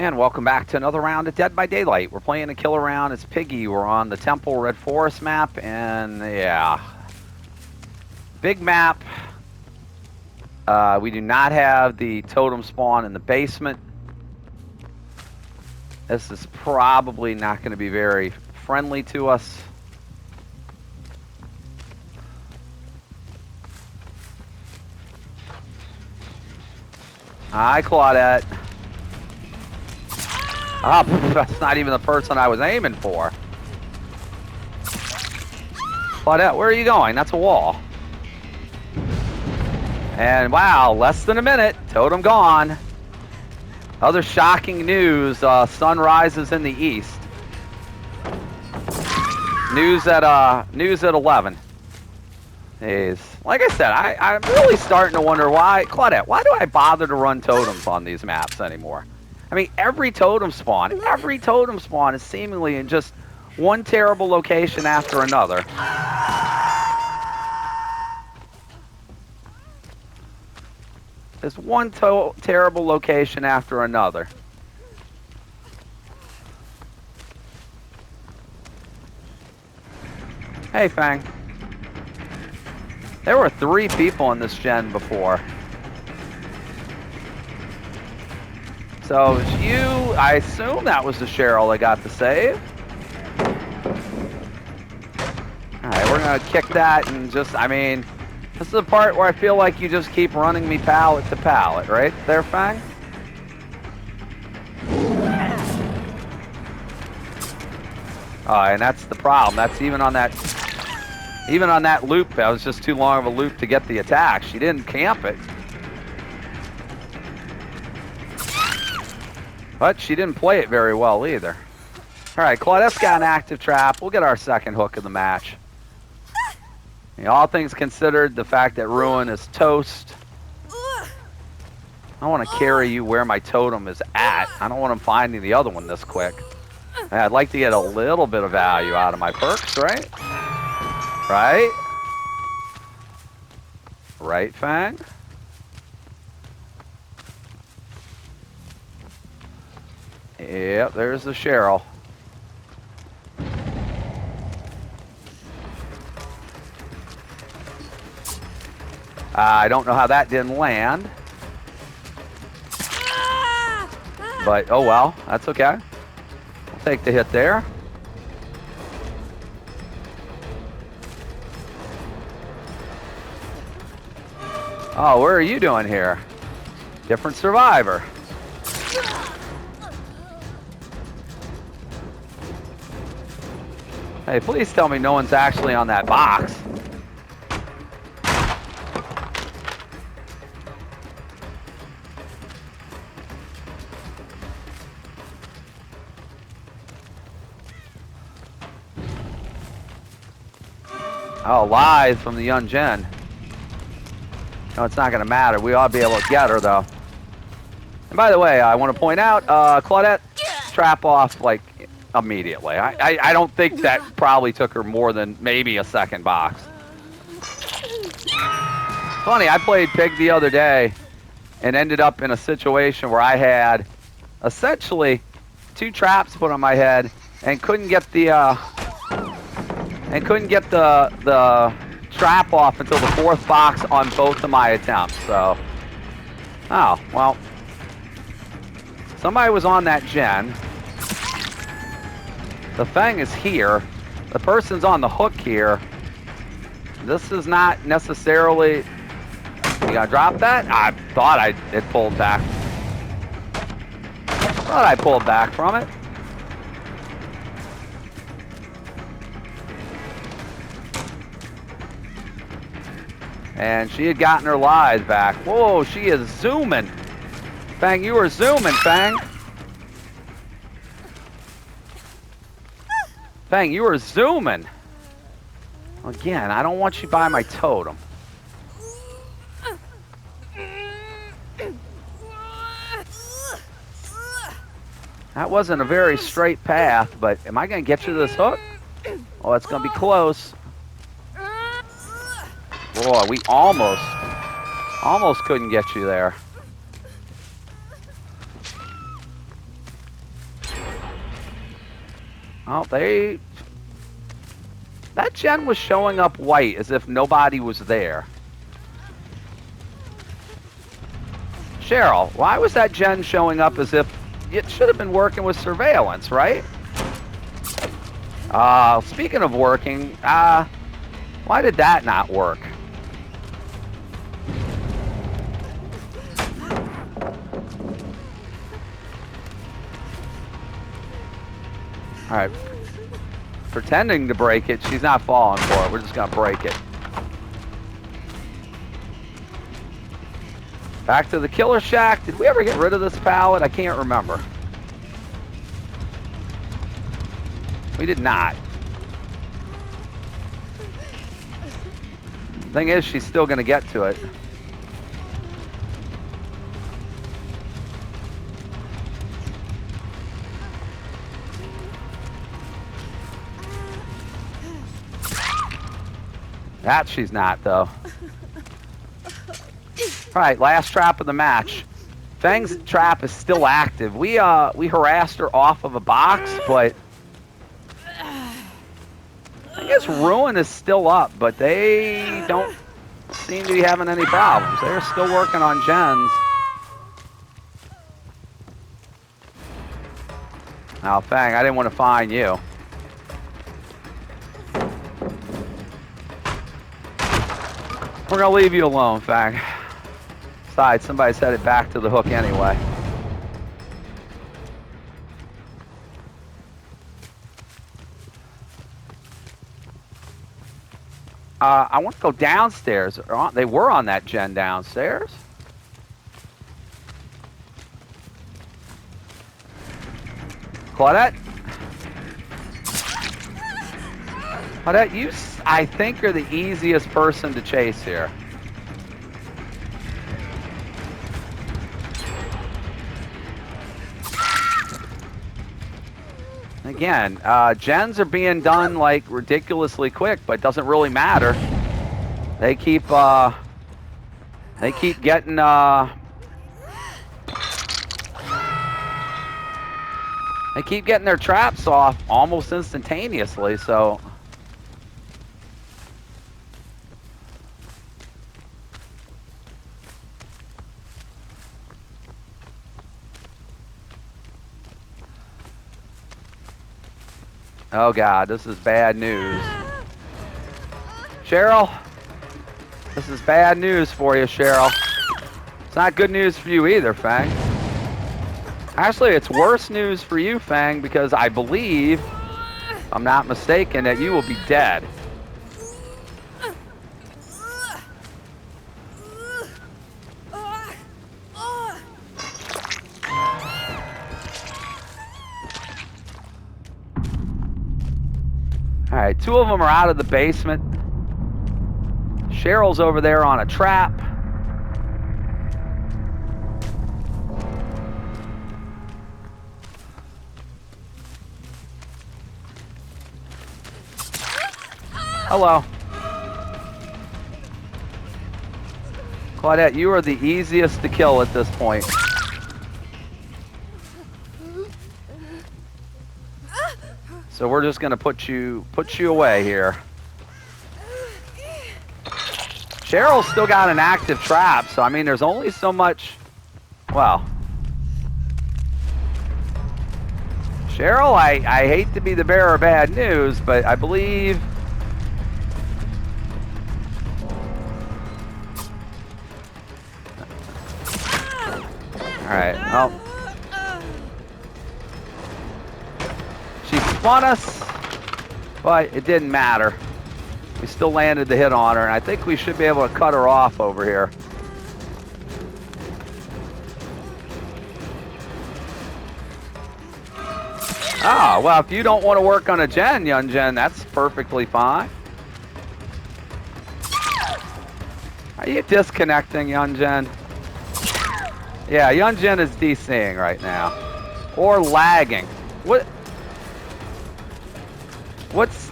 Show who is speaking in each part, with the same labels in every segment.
Speaker 1: And welcome back to another round of Dead by Daylight. We're playing a killer round as Piggy. We're on the Temple Red Forest map, and yeah. Big map. We do not have the totem spawn in the basement. This is probably not going to be very friendly to us. Hi, Claudette. Ah, that's not even the person I was aiming for. Claudette, where are you going? That's a wall. And wow, less than a minute. Totem gone. Other shocking news, sun rises in the east. News at 11. Jeez. Like I said, I'm really starting to wonder why, Claudette, why do I bother to run totems on these maps anymore? I mean, every totem spawn is seemingly in just one terrible location after another. There's one terrible location after another. Hey, Fang. There were 3 people in this gen before. So it was you. I assume that was the Cheryl I got to save. Alright, we're going to kick that and just, I mean, this is the part where I feel like you just keep running me pallet to pallet, right there, Fang? And that's the problem. That's even on that loop. That was just too long of a loop to get the attack. She didn't camp it. But she didn't play it very well either. Alright, Claudette's got an active trap. We'll get our second hook of the match. You know, all things considered, the fact that Ruin is toast. I want to carry you where my totem is at. I don't want him finding the other one this quick. I'd like to get a little bit of value out of my perks, right? Right? Right, Fang? Yep, there's the Cheryl. I don't know how that didn't land. But, oh well, that's okay. I'll take the hit there. Oh, where are you doing here? Different survivor. Hey, please tell me no one's actually on that box. Oh, lies from the young Jen. No, it's not going to matter. We ought to be able to get her, though. And by the way, I want to point out, Claudette, trap off, like, immediately. I don't think that probably took her more than maybe a second box. Funny, I played Pig the other day and ended up in a situation where I had essentially 2 traps put on my head and couldn't get the trap off until the 4th box on both of my attempts. So, oh, well, somebody was on that gen. The Fang is here. The person's on the hook here. This is not necessarily... You gotta drop that? I thought it pulled back. Thought I pulled back from it. And she had gotten her lives back. Whoa, she is zooming. Fang, you were zooming, Fang. Fang, you were zooming. Again, I don't want you by my totem. That wasn't a very straight path, but am I going to get you to this hook? Oh, it's going to be close. Boy, we almost couldn't get you there. Oh, that gen was showing up white as if nobody was there. Cheryl, why was that gen showing up as if it should have been working with surveillance, right? Speaking of working, why did that not work? All right. Pretending to break it, she's not falling for it. We're just gonna break it. Back to the killer shack. Did we ever get rid of this pallet? I can't remember. We did not. Thing is, she's still gonna get to it. That she's not, though. Alright, last trap of the match. Fang's trap is still active. We harassed her off of a box, but I guess Ruin is still up, but they don't seem to be having any problems. They're still working on gens. Oh, Fang, I didn't want to find you. We're gonna leave you alone, Fang. Besides, somebody's headed back to the hook anyway. I want to go downstairs. They were on that gen downstairs. Claudette? Claudette, you, I think, are the easiest person to chase here. Again, gens are being done like ridiculously quick, but it doesn't really matter. They keep getting their traps off almost instantaneously. So oh God, this is bad news. Cheryl, this is bad news for you, Cheryl. It's not good news for you either, Fang. Actually, it's worse news for you, Fang, because I believe, if I'm not mistaken, that you will be dead. All right, two of them are out of the basement. Cheryl's over there on a trap. Hello. Claudette, you are the easiest to kill at this point. So we're just gonna put you away here. Cheryl's still got an active trap, so I mean there's only so much. Well, Cheryl, I hate to be the bearer of bad news, but I believe alright, well, she spun us, but it didn't matter. We still landed the hit on her, and I think we should be able to cut her off over here. Ah, well, if you don't want to work on a gen, Young Gen, that's perfectly fine. Are you disconnecting, Young Gen? Yeah, Young Gen is DCing right now. Or lagging. What's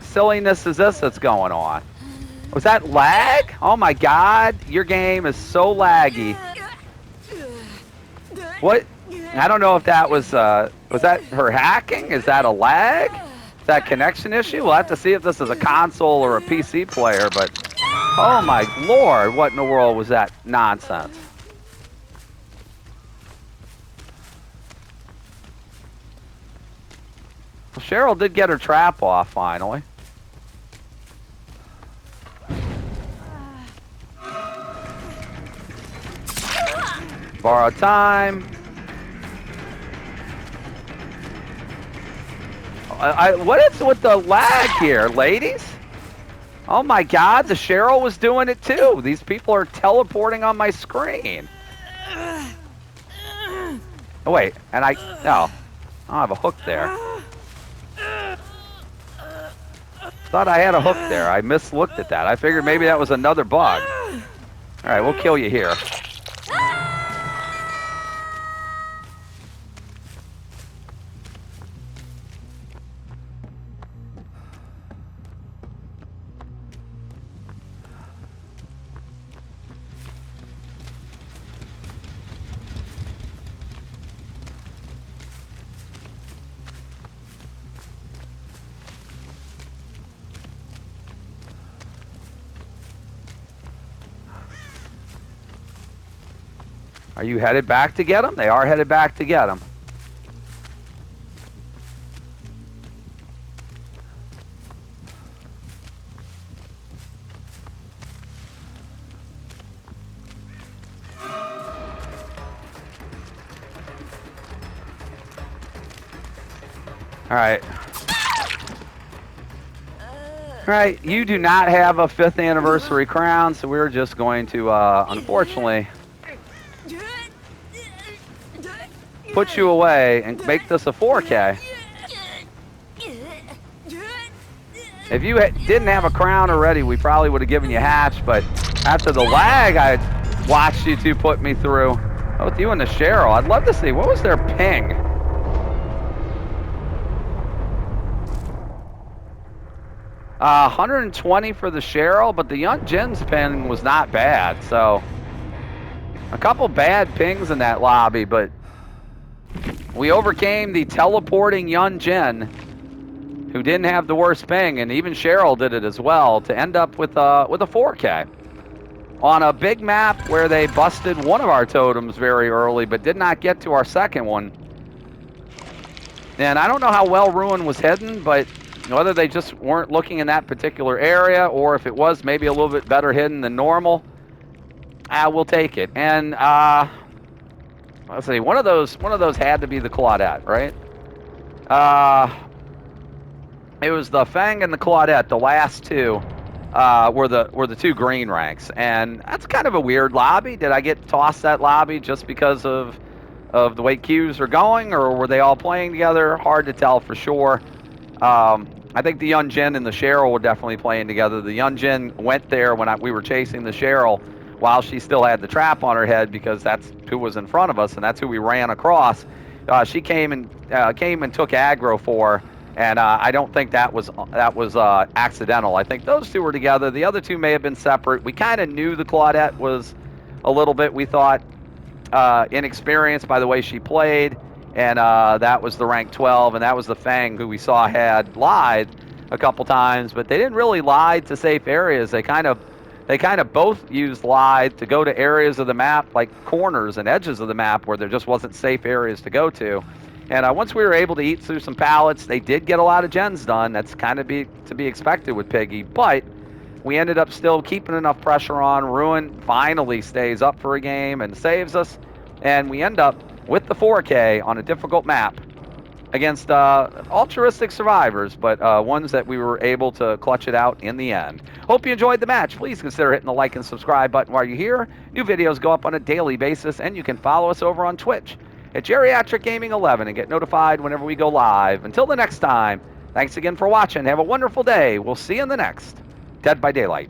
Speaker 1: silliness is this that's going on? Was that lag? Oh my God, your game is so laggy. What I don't know if that was that her hacking? Is that a lag? Is that connection issue? We'll have to see if this is a console or a PC player, but oh my lord, what in the world was that nonsense? Well, Cheryl did get her trap off finally. Borrow time. What is with the lag here, ladies? Oh my God, the Cheryl was doing it too. These people are teleporting on my screen. Oh wait, and no, I don't have a hook there. Thought I had a hook there. I mislooked at that. I figured maybe that was another bug. All right, we'll kill you here. Are you headed back to get them? They are headed back to get them. All right. All right, you do not have a 5th anniversary crown, so we're just going to, unfortunately, put you away and make this a 4K. If you didn't have a crown already, we probably would have given you hatch, but after the lag I watched you two put me through, both you and the Cheryl, I'd love to see, what was their ping? Uh, 120 for the Cheryl, but the Young Jin's ping was not bad, so a couple bad pings in that lobby, but we overcame the teleporting Yun Jin, who didn't have the worst ping, and even Cheryl did it as well, to end up with a 4K. On a big map where they busted one of our totems very early, but did not get to our second one. And I don't know how well Ruin was hidden, but whether they just weren't looking in that particular area, or if it was maybe a little bit better hidden than normal, we'll take it. And let's see, one of those had to be the Claudette, right? It was the Fang and the Claudette. The last two were the two green ranks, and that's kind of a weird lobby. Did I get tossed that lobby just because of the way queues are going, or were they all playing together? Hard to tell for sure. I think the Yun Jin and the Cheryl were definitely playing together. The Yun Jin went there when we were chasing the Cheryl while she still had the trap on her head, because that's who was in front of us, and that's who we ran across. She came and took aggro for her, and I don't think that was accidental. I think those two were together. The other two may have been separate. We kind of knew the Claudette was a little bit, we thought, inexperienced by the way she played, and that was the rank 12, and that was the Fang who we saw had lied a couple times, but they didn't really lie to safe areas. They kind of both used lie to go to areas of the map, like corners and edges of the map where there just wasn't safe areas to go to. And once we were able to eat through some pallets, they did get a lot of gens done. That's kind of to be expected with Piggy, but we ended up still keeping enough pressure on. Ruin finally stays up for a game and saves us, and we end up with the 4K on a difficult map against altruistic survivors, but ones that we were able to clutch it out in the end. Hope you enjoyed the match. Please consider hitting the like and subscribe button while you're here. New videos go up on a daily basis, and you can follow us over on Twitch at Geriatric Gaming 11 and get notified whenever we go live. Until the next time, thanks again for watching. Have a wonderful day. We'll see you in the next Dead by Daylight.